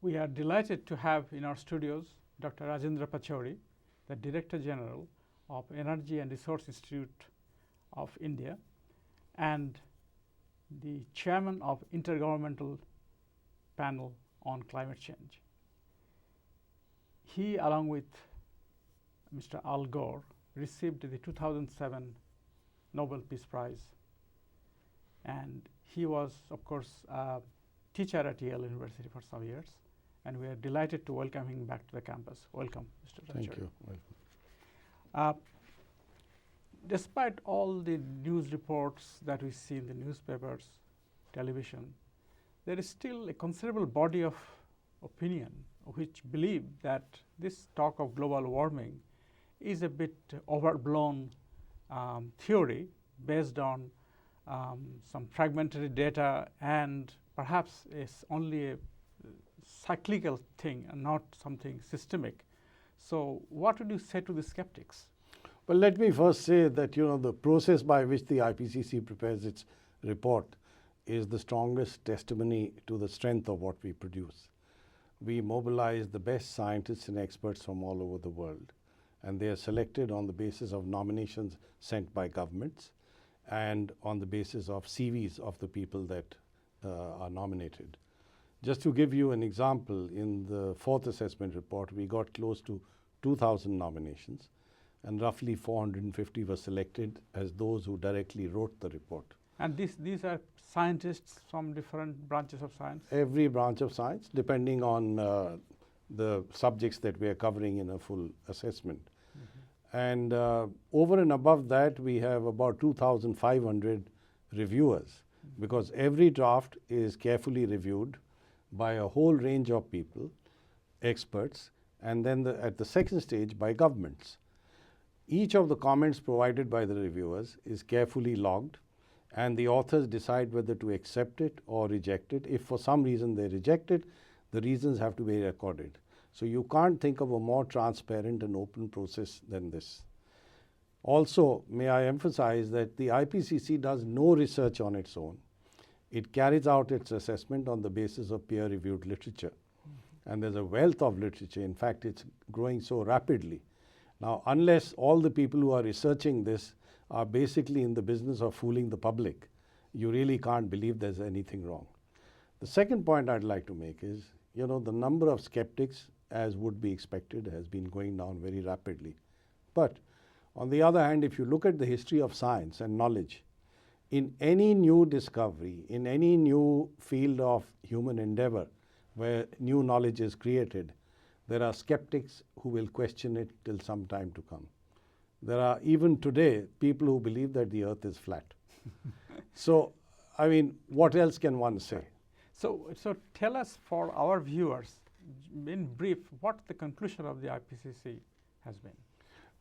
We are delighted to have in our studios Dr. Rajendra Pachauri, the Director General of Energy and Resource Institute of India and the Chairman of Intergovernmental Panel on Climate Change. He, along with Mr. Al Gore, received the 2007 Nobel Peace Prize, and he was, of course, a teacher at Yale University for some years, and we are delighted to welcome him back to the campus. Welcome, Mr. Pachauri. Thank you. Welcome. Despite all the news reports that we see in the newspapers, television, there is still a considerable body of opinion which believe that this talk of global warming is a bit overblown theory based on some fragmentary data, and perhaps is only a cyclical thing and not something systemic. So what would you say to the skeptics? Well, let me first say that the process by which the IPCC prepares its report is the strongest testimony to the strength of what we produce. We mobilize the best scientists and experts from all over the world, and they are selected on the basis of nominations sent by governments and on the basis of CVs of the people that are nominated. Just to give you an example, in the fourth assessment report, we got close to 2,000 nominations, and roughly 450 were selected as those who directly wrote the report. And these are scientists from different branches of science? Every branch of science, depending on the subjects that we are covering in a full assessment. Mm-hmm. And over and above that, we have about 2,500 reviewers, mm-hmm. because every draft is carefully reviewed by a whole range of people, experts, and then at the second stage by governments. Each of the comments provided by the reviewers is carefully logged, and the authors decide whether to accept it or reject it. If for some reason they reject it, the reasons have to be recorded. So you can't think of a more transparent and open process than this. Also, may I emphasize that the IPCC does no research on its own. It carries out its assessment on the basis of peer-reviewed literature. Mm-hmm. And there's a wealth of literature. In fact, it's growing so rapidly. Now, unless all the people who are researching this are basically in the business of fooling the public, you really can't believe there's anything wrong. The second point I'd like to make is, the number of skeptics, as would be expected, has been going down very rapidly. But on the other hand, if you look at the history of science and knowledge, in any new discovery, in any new field of human endeavor where new knowledge is created, there are skeptics who will question it till some time to come. There are even today people who believe that the earth is flat. So, what else can one say? So tell us, for our viewers, in brief, what the conclusion of the IPCC has been.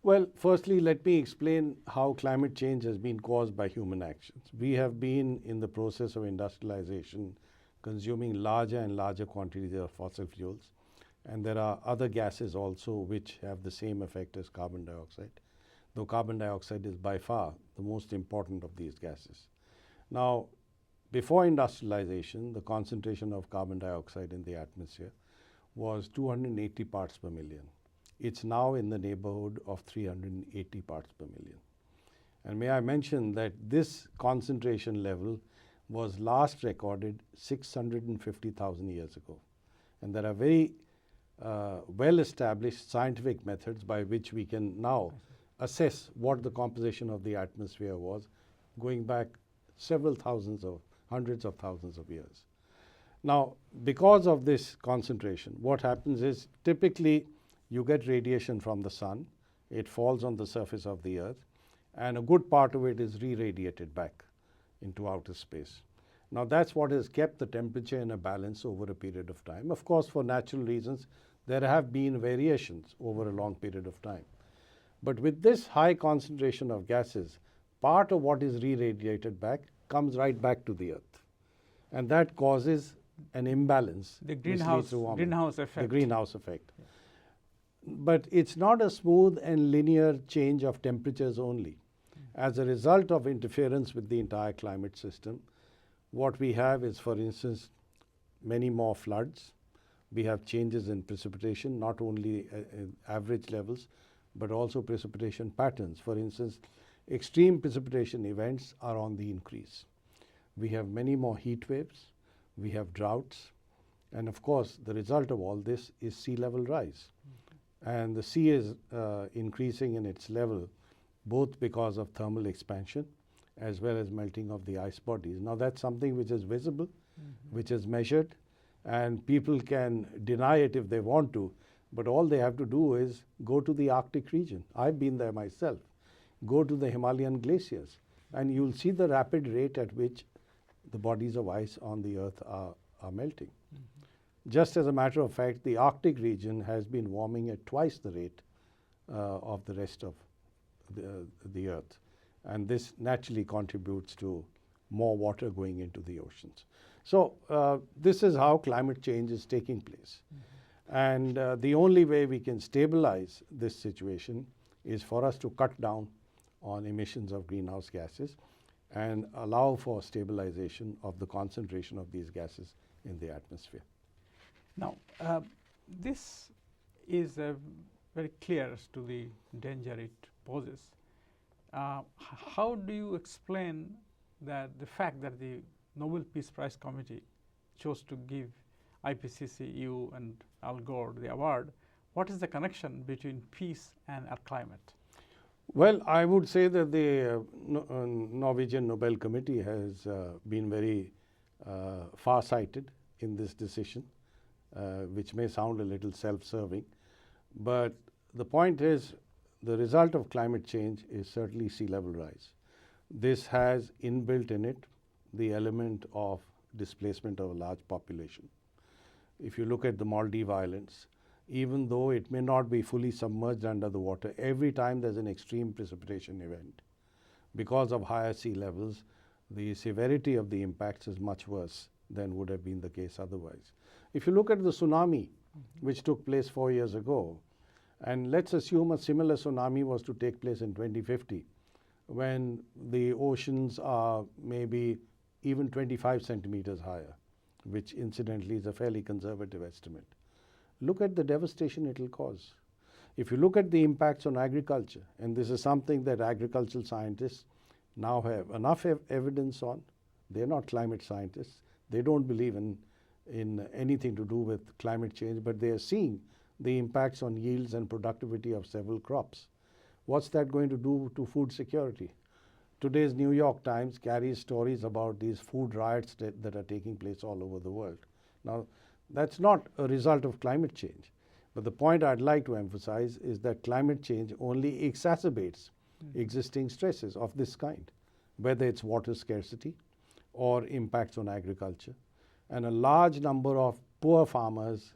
Well, firstly, let me explain how climate change has been caused by human actions. We have been in the process of industrialization, consuming larger and larger quantities of fossil fuels. And there are other gases also which have the same effect as carbon dioxide, though carbon dioxide is by far the most important of these gases. Now, before industrialization, the concentration of carbon dioxide in the atmosphere was 280 parts per million. It's now in the neighborhood of 380 parts per million. And may I mention that this concentration level was last recorded 650,000 years ago. And there are very well-established scientific methods by which we can now assess what the composition of the atmosphere was, going back hundreds of thousands of years. Now, because of this concentration, what happens is typically you get radiation from the sun, it falls on the surface of the earth, and a good part of it is re-radiated back into outer space. Now, that's what has kept the temperature in a balance over a period of time. Of course, for natural reasons, there have been variations over a long period of time. But with this high concentration of gases, part of what is re-radiated back comes right back to the earth. And that causes an imbalance. The greenhouse effect. The greenhouse effect. Yeah. But it's not a smooth and linear change of temperatures only. As a result of interference with the entire climate system, what we have is, for instance, many more floods, we have changes in precipitation, not only average levels, but also precipitation patterns. For instance, extreme precipitation events are on the increase. We have many more heat waves, we have droughts, and of course, the result of all this is sea level rise. And the sea is increasing in its level, both because of thermal expansion as well as melting of the ice bodies. Now, that's something which is visible, which is measured, and people can deny it if they want to, but all they have to do is go to the Arctic region. I've been there myself. Go to the Himalayan glaciers, and you'll see the rapid rate at which the bodies of ice on the earth are melting. Just as a matter of fact, the Arctic region has been warming at twice the rate of the rest of the earth. And this naturally contributes to more water going into the oceans. So this is how climate change is taking place. And the only way we can stabilize this situation is for us to cut down on emissions of greenhouse gases and allow for stabilization of the concentration of these gases in the atmosphere. Now, this is very clear as to the danger it poses. How do you explain that the fact that the Nobel Peace Prize Committee chose to give IPCC, you and Al Gore the award? What is the connection between peace and our climate? Well, I would say that the Norwegian Nobel Committee has been very far-sighted in this decision, which may sound a little self-serving. But the point is, the result of climate change is certainly sea level rise. This has inbuilt in it the element of displacement of a large population. If you look at the Maldives Islands, even though it may not be fully submerged under the water, every time there's an extreme precipitation event, because of higher sea levels, the severity of the impacts is much worse than would have been the case otherwise. If you look at the tsunami, which took place 4 years ago, and let's assume a similar tsunami was to take place in 2050, when the oceans are maybe even 25 centimeters higher, which incidentally is a fairly conservative estimate. Look at the devastation it will cause. If you look at the impacts on agriculture, and this is something that agricultural scientists now have enough evidence on, they're not climate scientists, they don't believe in anything to do with climate change, but they are seeing the impacts on yields and productivity of several crops. What's that going to do to food security? Today's New York Times carries stories about these food riots that are taking place all over the world. Now, that's not a result of climate change. But the point I'd like to emphasize is that climate change only exacerbates existing stresses of this kind, whether it's water scarcity or impacts on agriculture. And a large number of poor farmers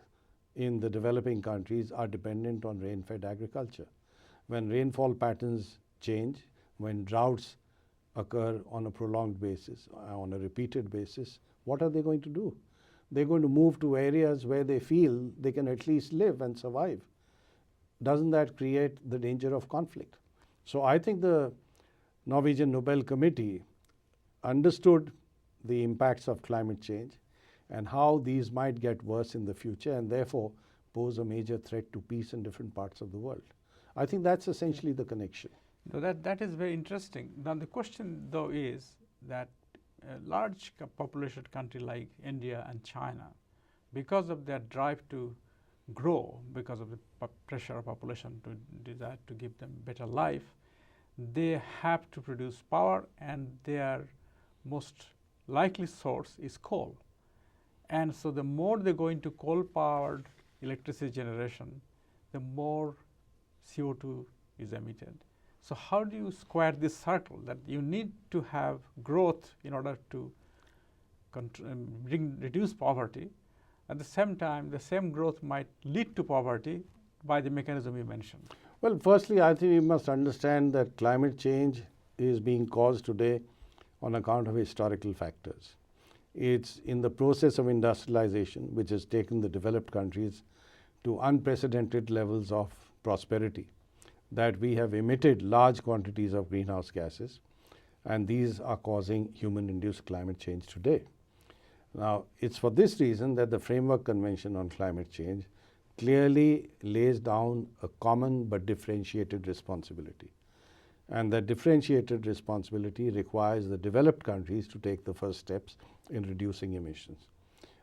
in the developing countries are dependent on rain-fed agriculture. When rainfall patterns change, when droughts occur on a prolonged basis, on a repeated basis, what are they going to do? They're going to move to areas where they feel they can at least live and survive. Doesn't that create the danger of conflict? So I think the Norwegian Nobel Committee understood the impacts of climate change and how these might get worse in the future and therefore pose a major threat to peace in different parts of the world. I think that's essentially the connection. No, that is very interesting. Now the question though is that a large populated country like India and China, because of their drive to grow, because of the pressure of population to desire to give them better life, they have to produce power, and their most likely source is coal. And so the more they go into coal-powered electricity generation, the more CO2 is emitted. So how do you square this circle that you need to have growth in order to reduce poverty? At the same time, the same growth might lead to poverty by the mechanism you mentioned. Well, firstly, I think we must understand that climate change is being caused today on account of historical factors. It's in the process of industrialization, which has taken the developed countries to unprecedented levels of prosperity, that we have emitted large quantities of greenhouse gases, and these are causing human-induced climate change today. Now, it's for this reason that the Framework Convention on Climate Change clearly lays down a common but differentiated responsibility. And that differentiated responsibility requires the developed countries to take the first steps in reducing emissions.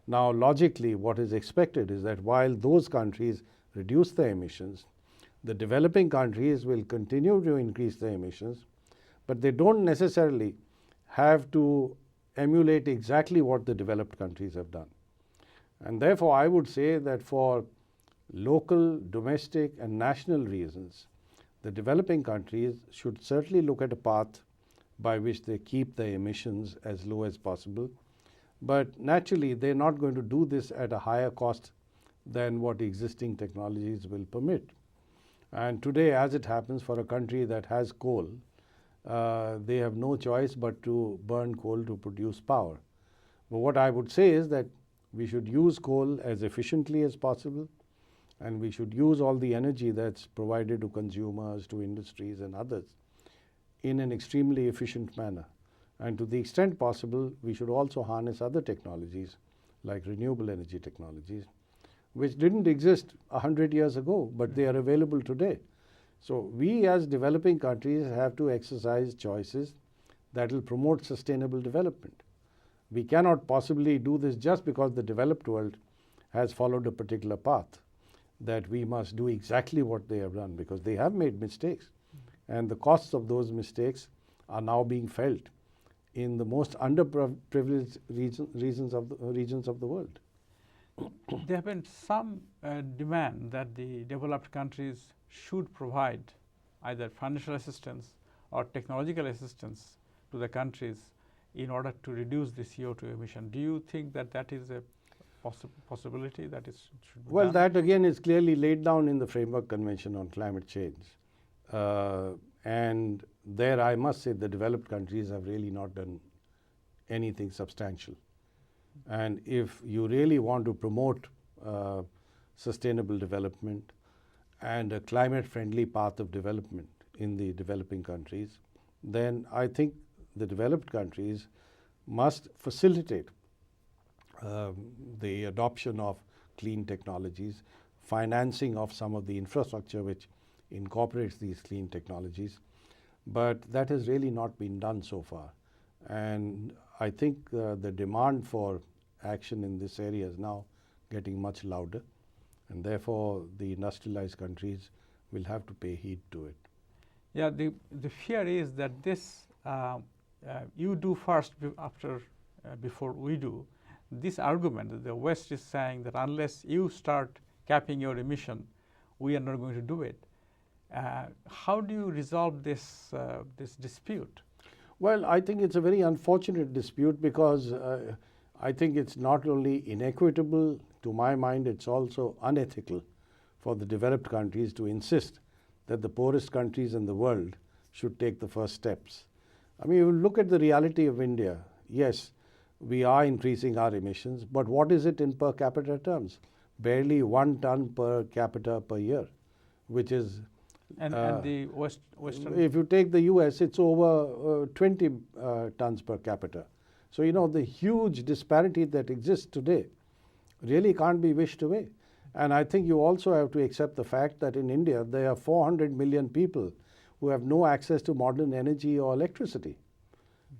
Now, logically, what is expected is that while those countries reduce their emissions, the developing countries will continue to increase their emissions, but they don't necessarily have to emulate exactly what the developed countries have done. And therefore, I would say that for local, domestic, and national reasons, the developing countries should certainly look at a path by which they keep their emissions as low as possible. But naturally, they're not going to do this at a higher cost than what existing technologies will permit. And today, as it happens, for a country that has coal, they have no choice but to burn coal to produce power. But what I would say is that we should use coal as efficiently as possible, and we should use all the energy that's provided to consumers, to industries and others in an extremely efficient manner. And to the extent possible, we should also harness other technologies like renewable energy technologies, which didn't exist 100 years ago, but they are available today. So we as developing countries have to exercise choices that will promote sustainable development. We cannot possibly do this just because the developed world has followed a particular path, that we must do exactly what they have done, because they have made mistakes. And the costs of those mistakes are now being felt in the most underprivileged regions of the world. There have been some demand that the developed countries should provide either financial assistance or technological assistance to the countries in order to reduce the CO2 emission. Do you think that that is a possibility that is should be Well, done? that again is clearly laid down in the Framework Convention on Climate Change. And there I must say the developed countries have really not done anything substantial. And if you really want to promote sustainable development and a climate-friendly path of development in the developing countries, then I think the developed countries must facilitate the adoption of clean technologies, financing of some of the infrastructure which incorporates these clean technologies. But that has really not been done so far. And I think the demand for action in this area is now getting much louder, and therefore the industrialized countries will have to pay heed to it. Yeah, the fear is that this you do first before we do. This argument that the West is saying that unless you start capping your emission, we are not going to do it. How do you resolve this dispute? Well, I think it's a very unfortunate dispute because I think it's not only inequitable, to my mind, it's also unethical for the developed countries to insist that the poorest countries in the world should take the first steps. I mean, you look at the reality of India. Yes, we are increasing our emissions, but what is it in per capita terms? Barely 1 ton per capita per year, which is and the Western. If you take the US, it's over 20 tons per capita. So, you know, the huge disparity that exists today really can't be wished away. And I think you also have to accept the fact that in India, there are 400 million people who have no access to modern energy or electricity.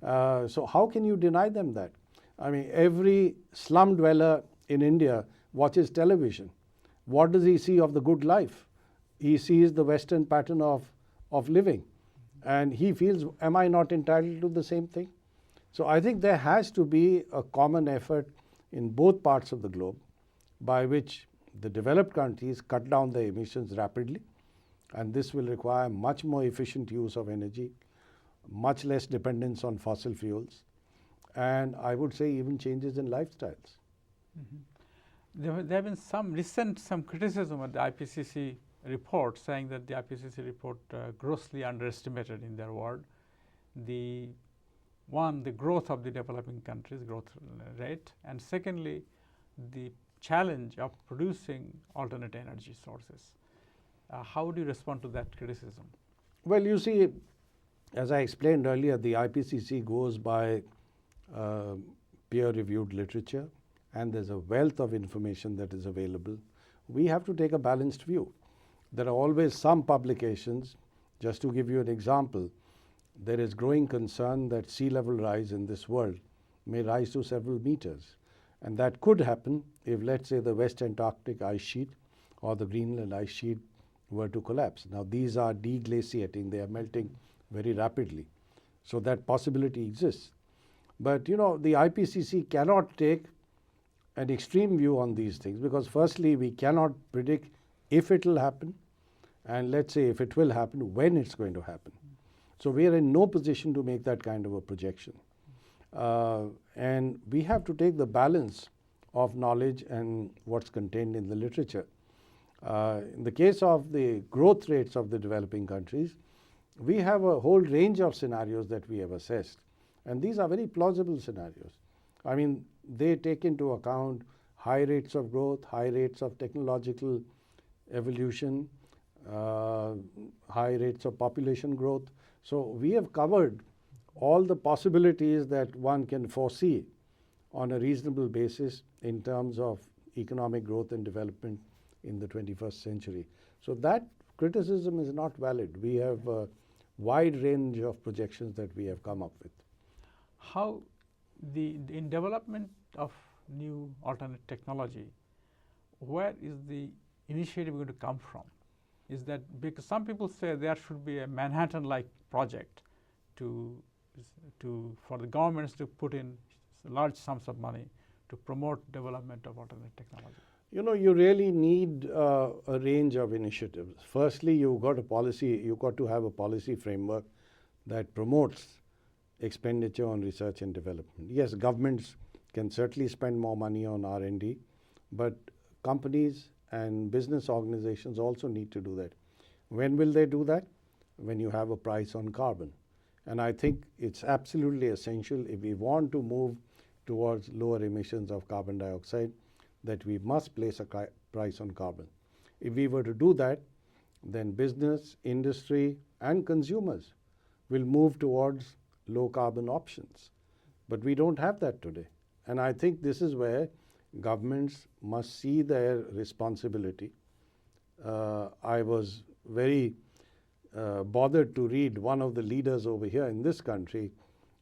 So how can you deny them that? I mean, every slum dweller in India watches television. What does he see of the good life? He sees the Western pattern of living. And he feels, am I not entitled to the same thing? So I think there has to be a common effort in both parts of the globe by which the developed countries cut down their emissions rapidly. And this will require much more efficient use of energy, much less dependence on fossil fuels, and I would say even changes in lifestyles. Mm-hmm. There have been some criticism of the IPCC report, saying that the IPCC report grossly underestimated, in their word, the growth of the developing countries, growth rate, and secondly, the challenge of producing alternate energy sources. How do you respond to that criticism? Well, you see, as I explained earlier, the IPCC goes by peer-reviewed literature, and there's a wealth of information that is available. We have to take a balanced view. There are always some publications. Just to give you an example, there is growing concern that sea level rise in this world may rise to several meters. And that could happen if, let's say, the West Antarctic ice sheet or the Greenland ice sheet were to collapse. Now, these are deglaciating. They are melting very rapidly. So that possibility exists. But, you know, the IPCC cannot take an extreme view on these things because, firstly, we cannot predict if it will happen, and let's say if it will happen, when it's going to happen. So we are in no position to make that kind of a projection. And we have to take the balance of knowledge and what's contained in the literature. In the case of the growth rates of the developing countries, we have a whole range of scenarios that we have assessed. And these are very plausible scenarios. I mean, they take into account high rates of growth, high rates of technological evolution, high rates of population growth. So we have covered all the possibilities that one can foresee on a reasonable basis in terms of economic growth and development in the 21st century. So that criticism is not valid. We have a wide range of projections that we have come up with. How in development of new alternate technology, where is the initiative going to come from? Is that because some people say there should be a Manhattan-like project for the governments to put in large sums of money to promote development of alternate technology? You know, you really need a range of initiatives. Firstly, you've got to have a policy framework that promotes expenditure on research and development. Yes, governments can certainly spend more money on R&D, but companies and business organizations also need to do that. When will they do that? When you have a price on carbon. And I think it's absolutely essential if we want to move towards lower emissions of carbon dioxide that we must place a price on carbon. If we were to do that, then business, industry, and consumers will move towards low carbon options. But we don't have that today. And I think this is where governments must see their responsibility. I was very bothered to read one of the leaders over here in this country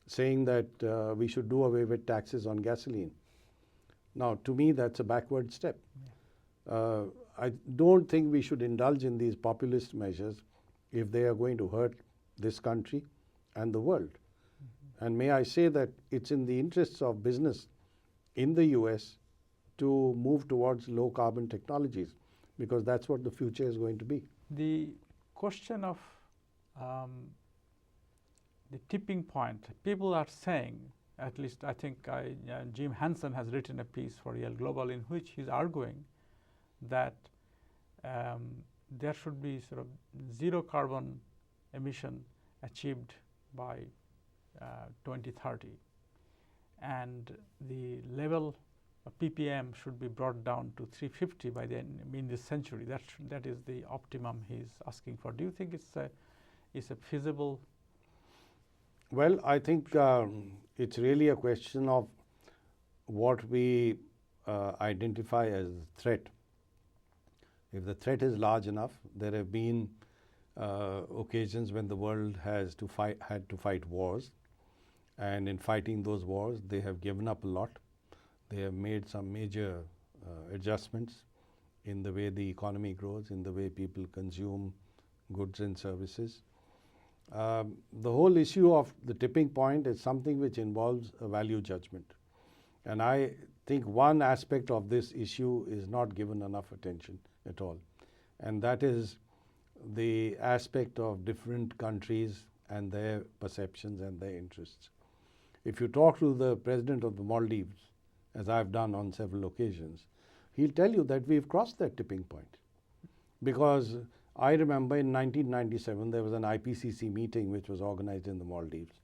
saying that we should do away with taxes on gasoline. Now, to me, that's a backward step. Yeah. I don't think we should indulge in these populist measures if they are going to hurt this country and the world. Mm-hmm. And may I say that it's in the interests of business in the US to move towards low carbon technologies, because that's what the future is going to be. The question of the tipping point, people are saying, at least I think Jim Hansen has written a piece for YaleGlobal in which he's arguing that there should be sort of zero carbon emission achieved by 2030, and the level of ppm should be brought down to 350 by the end in this century. That is the optimum he's asking for. Do you think it's a feasible? Well, I think it's really a question of what we identify as threat. If the threat is large enough, there have been occasions when the world had to fight wars, and in fighting those wars, they have given up a lot. They have made some major adjustments in the way the economy grows, in the way people consume goods and services. The whole issue of the tipping point is something which involves a value judgment. And I think one aspect of this issue is not given enough attention at all. And that is the aspect of different countries and their perceptions and their interests. If you talk to the president of the Maldives, as I've done on several occasions, he'll tell you that we've crossed that tipping point. Because I remember in 1997, there was an IPCC meeting which was organized in the Maldives.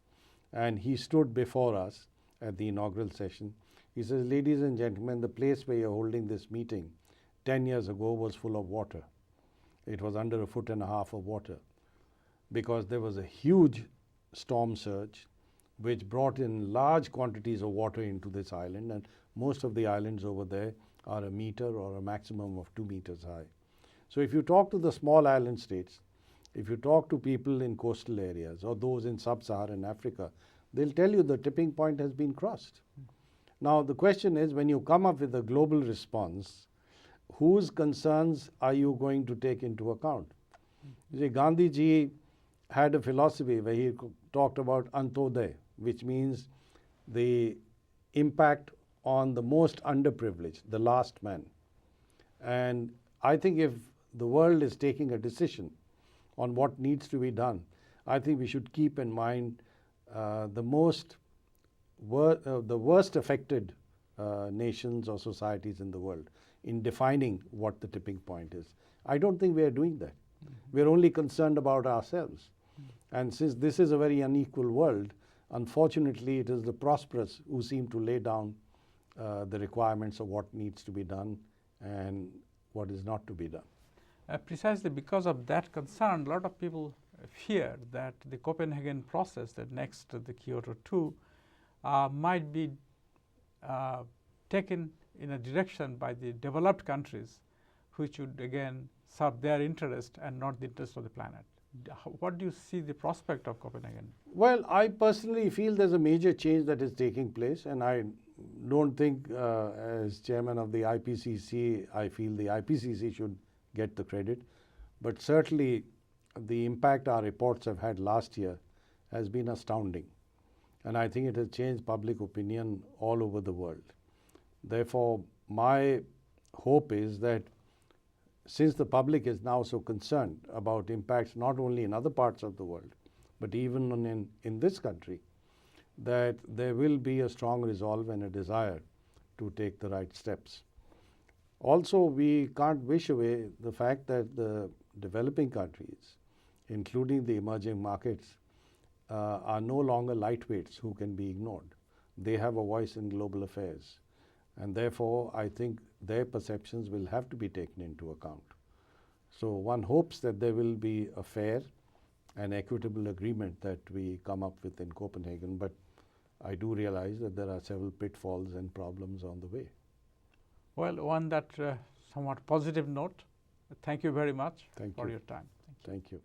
And he stood before us at the inaugural session. He says, ladies and gentlemen, the place where you're holding this meeting 10 years ago was full of water. It was under 1.5 feet of water because there was a huge storm surge which brought in large quantities of water into this island, and most of the islands over there are a meter or a maximum of 2 meters high. So if you talk to the small island states, if you talk to people in coastal areas or those in sub-Saharan Africa, they'll tell you the tipping point has been crossed. Now the question is, when you come up with a global response, whose concerns are you going to take into account? You see, Gandhi ji had a philosophy where he talked about Antodaya, which means the impact on the most underprivileged, the last man. And I think if the world is taking a decision on what needs to be done, I think we should keep in mind the worst affected nations or societies in the world in defining what the tipping point is. I don't think we are doing that. We're only concerned about ourselves. And since this is a very unequal world, unfortunately it is the prosperous who seem to lay down the requirements of what needs to be done and what is not to be done. Precisely because of that concern, a lot of people fear that the Copenhagen process, that next the Kyoto 2, might be taken in a direction by the developed countries, which would again serve their interest and not the interest of the planet. What do you see the prospect of Copenhagen? Well, I personally feel there's a major change that is taking place, and I don't think as chairman of the IPCC, I feel the IPCC should get the credit, but certainly the impact our reports have had last year has been astounding, and I think it has changed public opinion all over the world. Therefore, my hope is that since the public is now so concerned about impacts not only in other parts of the world, but even in this country, that there will be a strong resolve and a desire to take the right steps. Also, we can't wish away the fact that the developing countries, including the emerging markets, are no longer lightweights who can be ignored. They have a voice in global affairs, and therefore I think their perceptions will have to be taken into account. So one hopes that there will be a fair and equitable agreement that we come up with in Copenhagen, but I do realize that there are several pitfalls and problems on the way. Well, on that somewhat positive note, thank you very much for your time. Thank you.